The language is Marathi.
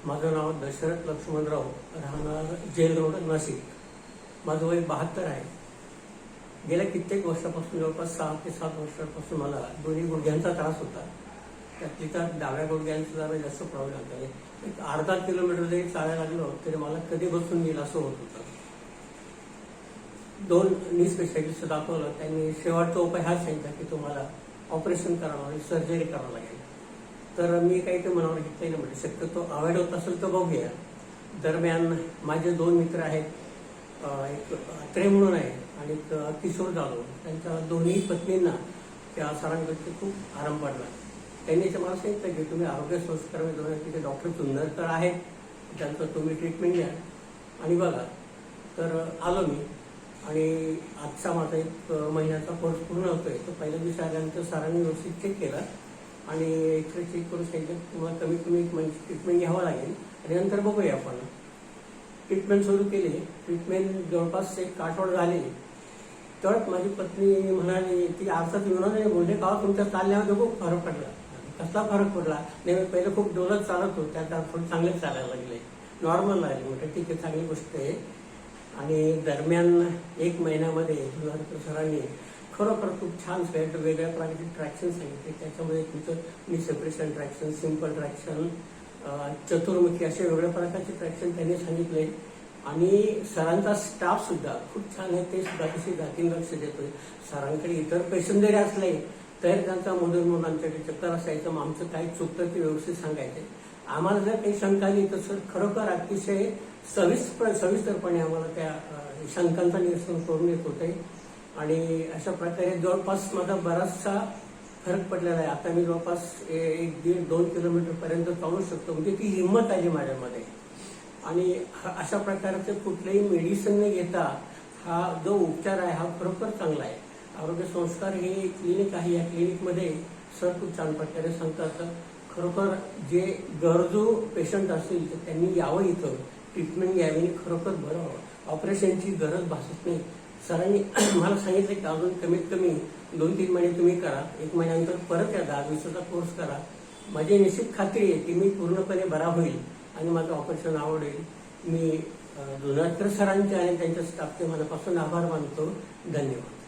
माझं नाव दशरथ लक्ष्मणराव, राहणार जेल रोड, नाशिक. माझं वय 72 आहे. गेल्या कित्येक वर्षापासून, जवळपास 6 ते 7 वर्षापासून मला दोन्ही गुडघ्यांचा त्रास होता. त्यातली त्यात डाव्या गुडघ्यांचा जरा जास्त प्रॉब्लेम होता. एक अर्धा किलोमीटर जरी चालायला लागलो तरी मला कधी बसून येईल असं होत होतं. 2 नी स्पेशालिस्ट दाखवलं. त्यांनी शेवटचा उपाय हा सांगितला की तुम्हाला ऑपरेशन करावं लागेल, सर्जरी करावं लागेल. तर मी काही ते मनावर घेतलं नाही. म्हणजे शक्यतो अवॉइड होत असेल तर बघूया. दरम्यान माझे 2 मित्र आहेत, एक अत्रे म्हणून आहे आणि एक किशोर जाधव. त्यांच्या दोन्ही पत्नींना त्या सरांकडे खूप आराम पडला. त्यांनी मला सांगितलं की तुम्ही आरोग्य संस्कारामध्ये जाऊन तिथे डॉक्टर चुंदरकर आहेत, त्यांचं तुम्ही ट्रीटमेंट घ्या आणि बघा. तर आलो मी आणि आजचा माझा 1 महिन्याचा कोर्स पूर्ण होतोय. तर पहिल्या दिवशी आल्यानंतर सरांनी व्यवस्थित चेक केला आणि एक्सरे चेक करून सांगितलं तुम्हाला कमीत कमी 1 महिन्याची ट्रीटमेंट घ्यावं लागेल आणि नंतर बघूया आपण. ट्रीटमेंट सुरू केली. ट्रीटमेंट जवळपास 1 आठवडा झाले. तर माझी पत्नी म्हणाली ती अर्थात विनोदाने बोलले का तुमच्या चालण्यामध्ये खूप फरक पडला. कसला फरक पडला? नाही, पहिलं खूप डोलत चालत होतं, त्यात थोडं चांगले चालायला लागले, नॉर्मल लागले. म्हटलं ठीक आहे, चांगली गोष्ट आहे. आणि दरम्यान 1 महिन्यामध्ये सरांनी खरोखर खूप छान वेगवेगळ्या प्रकारचे ट्रॅक्शन सांगितले. त्याच्यामध्ये तुमचं सेपरेशन ट्रॅक्शन, सिम्पल ट्रॅक्शन, चतुर्मुखी असे वेगवेगळ्या प्रकारचे ट्रॅक्शन त्यांनी सांगितले. आणि सरांचा स्टाफ सुद्धा खूप छान आहे. ते सुद्धा कशी जातीने लक्ष देतोय. सरांकडे इतर पेशंट जरी असले तर त्यांचा मधून आमच्याकडे चक्कर असायचं. मग आमचं काही चुकतं ते व्यवस्थित सांगायचे. आम्हाला जर काही शंका आली तर सर खरोखर अतिशय सविस्तरपणे आम्हाला त्या शंकांचा निरसन करून येत होते. आणि अशा प्रकारे जवळपास माझा बराचसा फरक पडलेला आहे. आता मी जवळपास 1-1.5-2 किलोमीटर पर्यंत चालू शकतो. म्हणजे ती हिंमत आली माझ्यामध्ये. आणि अशा प्रकारचे कुठलेही मेडिसिन न घेता हा जो उपचार आहे हा खरोखर चांगला आहे. आरोग्य संस्कार हे क्लिनिक आहे. या क्लिनिकमध्ये सर खूप छान प्रकारे सांगतात. खरोखर जे गरजू पेशंट असतील तर त्यांनी यावं, इथं ट्रीटमेंट घ्यावी आणि खरोखर बरं व्हावं. ऑपरेशनची गरज भासत नाही. सरांनी मला सांगितलं की अजून कमीत कमी 2-3 महिने तुम्ही करा. 1 महिन्यानंतर परत या 10 दिवसाचा कोर्स करा. माझी निश्चित खात्री आहे की मी पूर्णपणे बरा होईल आणि माझं ऑपरेशन आवडेल. मी जुनारकर सरांचे आणि त्यांच्या स्टाफचे मनापासून आभार मानतो. धन्यवाद.